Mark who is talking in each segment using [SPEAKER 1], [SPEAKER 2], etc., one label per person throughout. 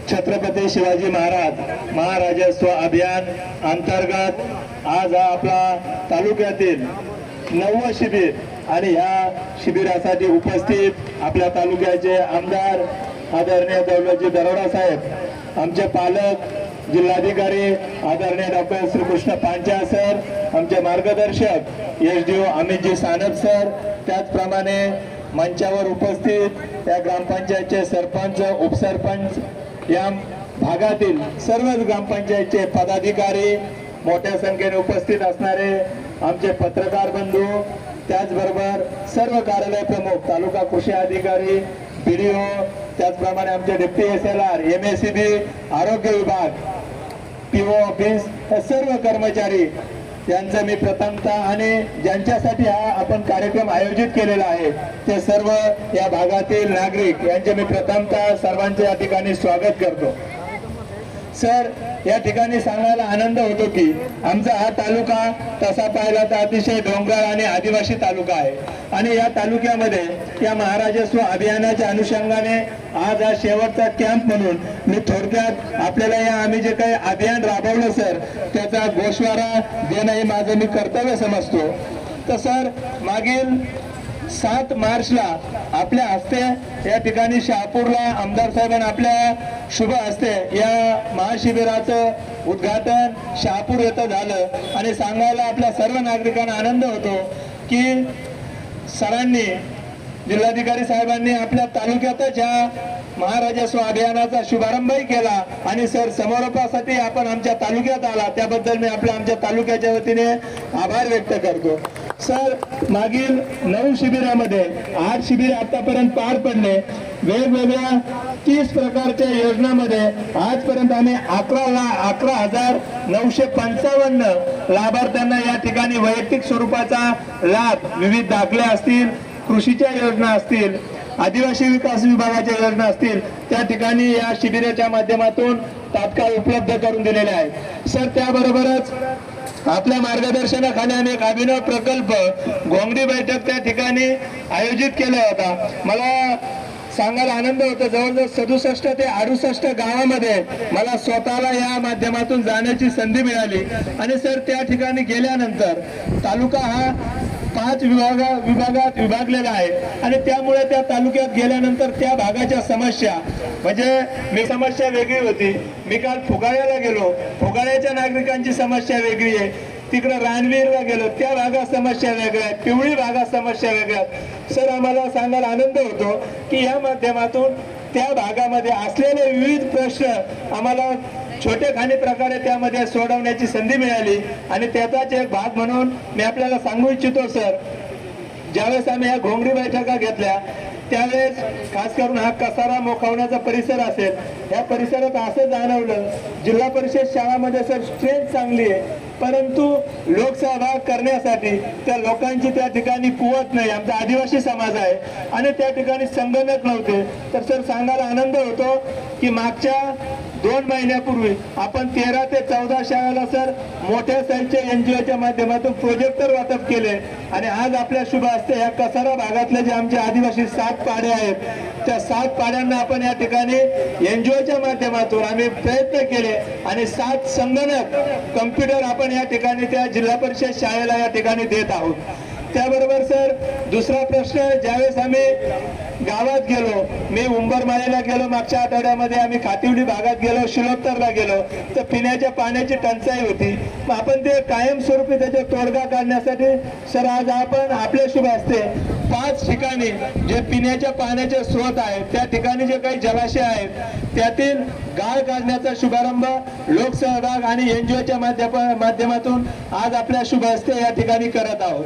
[SPEAKER 1] छत्रपती शिवाजी महाराज महाराजस्व अभियान अंतर्गत आज आपला तालुक्यातील 9वे शिबिर आणि ह्या शिबिरासाठी उपस्थित आपल्या तालुक्याचे आमदार आदरणीय दौलतजी दरोडा साहेब, आमचे पालक जिल्हाधिकारी आदरणीय डॉक्टर श्रीकृष्ण पांचा सर, आमचे मार्गदर्शक एसडीओ अमितजी सानप सर, त्याचप्रमाणे मंचावर उपस्थित या ग्रामपंचायतचे सरपंच उपसरपंच या भागातील सर्वच ग्रामपंचायतचे पदाधिकारी, मोठ्या संख्येने उपस्थित असणारे आमचे पत्रकार बंधू, त्याचबरोबर सर्व कार्यालय प्रमुख, तालुका कृषी अधिकारी, बीडीओ, त्याचप्रमाणे आमचे डिप्टी SLR, MSCB, आरोग्य विभाग, PO ऑफिस, हे सर्व कर्मचारी यांचं मी प्रथमतः आणि ज्यांच्यासाठी हा आपण कार्यक्रम आयोजित केलेला आहे ते सर्व या भागातील नागरिक यांचे मी प्रथमतः सर्वांचे या ठिकाणी स्वागत करतो। सर, या ठिकाणी सांगायला आनंद होतो की आमचा हा तालुका तसा पाहिला तर अतिशय डोंगराळ आणि आदिवासी तालुका आहे आणि या तालुक्यामध्ये या महाराजस्व अभियानाच्या अनुषंगाने आज हा शेवटचा कॅम्प म्हणून मी थोडक्यात आपल्याला या आम्ही जे काही अभियान राबवलं सर त्याचा गोषवारा देणं हे माझं मी कर्तव्य समजतो। तर सर, मागील 7 मार्चला आपल्या हस्ते या ठिकाणी शहापूरला आमदार साहेबांनी आपल्या शुभ हस्ते या महाशिबिराचं उद्घाटन शहापूर येथे झालं आणि सांगायला आपल्या सर्व नागरिकांना आनंद होतो की सरांनी जिल्हाधिकारी साहेबांनी आपल्या तालुक्यातच या महाराजस्व अभियानाचा शुभारंभही केला आणि सर समारोपासाठी आपण आमच्या तालुक्यात आला त्याबद्दल मी आमच्या तालुक्याच्या वतीने आभार व्यक्त करतो। सर, मागील 9 शिबिरामध्ये 8 शिबिर आतापर्यंत पार पडले, वेगवेगळ्या 30 प्रकारच्या योजनांमध्ये आजपर्यंत आम्ही 11,955 लाभार्थ्यांना या ठिकाणी वैयक्तिक स्वरूपाचा लाभ, विविध दाखले असतील, कृषीच्या योजना असतील, आदिवासी विकास विभागाच्या योजना असतील, त्या ठिकाणी या शिबिराच्या माध्यमातून तात्काळ उपलब्ध करून दिलेले आहेत। सर, त्याबरोबरच आपल्या मार्गदर्शनाखाली आम्ही एक अभिनव प्रकल्प घोंगडी बैठक त्या ठिकाणी आयोजित केला होता। मला सांगायला आनंद होतो, जवळजवळ 67 ते 68 गावामध्ये मला स्वतःला या माध्यमातून जाण्याची संधी मिळाली आणि सर त्या ठिकाणी गेल्यानंतर तालुका हा 5 विभागात विभागलेला आहे आणि त्यामुळे त्या तालुक्यात गेल्यानंतर त्या भागाच्या समस्या म्हणजे मी समस्या वेगळी होती, मी काल फुगाळ्याला गेलो, फुगाळ्याच्या नागरिकांची समस्या वेगळी आहे, तिकडे रानवीरला गेलो त्या भागात समस्या वेगळ्या आहेत, पिवळी भागात समस्या वेगळ्या आहेत। सर, आम्हाला सांगायला आनंद होतो की या माध्यमातून त्या भागामध्ये असलेले विविध प्रश्न आम्हाला छोटेखानी प्रकारे त्यामध्ये सोडवण्याची संधी मिळाली आणि त्याचाच एक भाग म्हणून मी आपल्याला सांगू इच्छितो सर, ज्यावेळेस आम्ही या घोंगडी बैठका घेतल्या त्यावेळेस खास करून हा कसारा मोखावण्याचा परिसर असेल, या परिसरात असं जाणवलं जिल्हा परिषद शाळामध्ये सर स्ट्रेंथ चांगली आहे परंतु लोकसहभाग करण्यासाठी त्या लोकांची त्या ठिकाणी कुवत नाही, आमचा आदिवासी समाज आहे आणि त्या ठिकाणी संगणक नव्हते। तर सर सांगायला आनंद होतो की मागच्या 2 महिन्यापूर्वी आपण 13 ते 14 शाळाला सर मोठ्या साईजच्या NGOच्या माध्यमातून प्रोजेक्टर वाटप केले आणि आज आपल्या शुभ हस्ते या कसारा भागातले जे आमचे आदिवासी 7 पाडे आहेत त्या 7 पाड्यांना आपण या ठिकाणी NGOच्या माध्यमातून आम्ही प्रयत्न केले आणि 7 संगणक कम्प्युटर आपण या ठिकाणी त्या जिल्हा परिषद शाळेला या ठिकाणी देत आहोत। त्याबरोबर सर दुसरा प्रश्न, ज्यावेळेस आम्ही गावात गेलो, मी उंबरमाळीला गेलो, मागच्या आठवड्यामध्ये आम्ही खातिवडी भागात गेलो, शिलोत्तरला गेलो, तर पिण्याच्या पाण्याची टंचाई होती, आपण ते कायमस्वरूपी त्याचा तोडगा काढण्यासाठी सर आज आपण आपल्या शुभ हस्ते 5 ठिकाणी जे पिण्याच्या पाण्याचे स्रोत आहेत त्या ठिकाणी जे काही जलाशय आहेत त्यातील गाळ काढण्याचा शुभारंभ लोकसहभाग आणि NGOच्या माध्यमातून आज आपल्या शुभ हस्ते या ठिकाणी करत आहोत।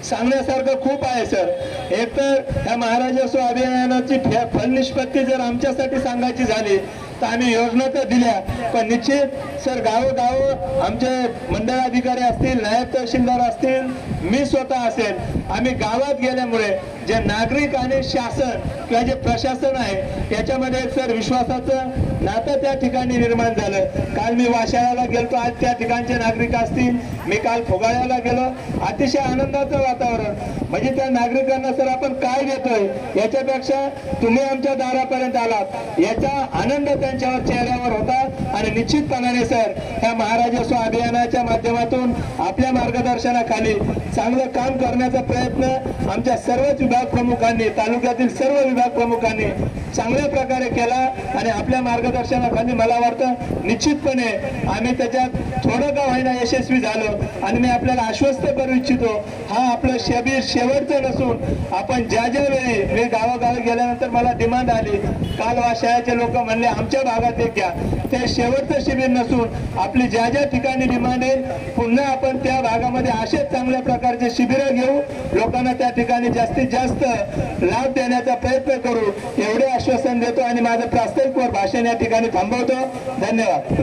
[SPEAKER 1] सांगण्यासारखं खूप आहे सर। एक तर या महाराजस्व अभियानाची फलनिष्पत्ती जर आमच्यासाठी सांगायची झाली तर आम्ही योजना तर दिल्या पण निश्चित सर गावोगाव आमचे मंडळ अधिकारी असतील, नायब तहसीलदार असतील, मी स्वतः असेल, आम्ही गावात गेल्यामुळे जे नागरिक आणि शासन किंवा जे प्रशासन आहे याच्यामध्ये एक सर विश्वासाचं नातं त्या ठिकाणी निर्माण झालं. काल मी वाशाळ्याला गेलतो, आज त्या ठिकाणचे नागरिक असतील, मी काल फोगाळ्याला गेलो, अतिशय आनंदाचं वातावरण. म्हणजे त्या नागरिकांना सर आपण काय देतोय याच्यापेक्षा तुम्ही आमच्या दारापर्यंत आलात याचा आनंद त्यांच्यावर चेहऱ्यावर होता. आणि निश्चितपणाने सर ह्या महाराजस्व अभियानाच्या माध्यमातून आपल्या मार्गदर्शनाखाली चांगलं काम करण्याचा प्रयत्न आमच्या सर्वच विभाग प्रमुखांनी, तालुक्यातील सर्व विभाग प्रमुखांनी चांगल्या प्रकारे केला. आणि आपल्या मार्गदर्शनाखाली मला वाटतं निश्चितपणे आम्ही त्याच्यात थोडं का होईना यशस्वी झालो. आणि मी आपल्याला आश्वस्त करू इच्छितो, हा आपलं शिबिर शेवटचं नसून आपण ज्या ज्या वेळी, मी गावागावी गेल्यानंतर मला डिमांड आली, काल वाशाळ्याचे लोक म्हणले आमच्या भागात एक घ्या, ते शेवटचं शिबिर नसून आपली ज्या ज्या ठिकाणी डिमांड आहे पुन्हा आपण त्या भागामध्ये असेच चांगल्या प्रकारचे शिबिरं घेऊ, लोकांना त्या ठिकाणी जास्तीत जास्त लाभ देण्याचा प्रयत्न करू एवढे आश्वासन देतो. आणि माझं प्रास्ताविक भाषण या ठिकाणी थांबवतो. धन्यवाद.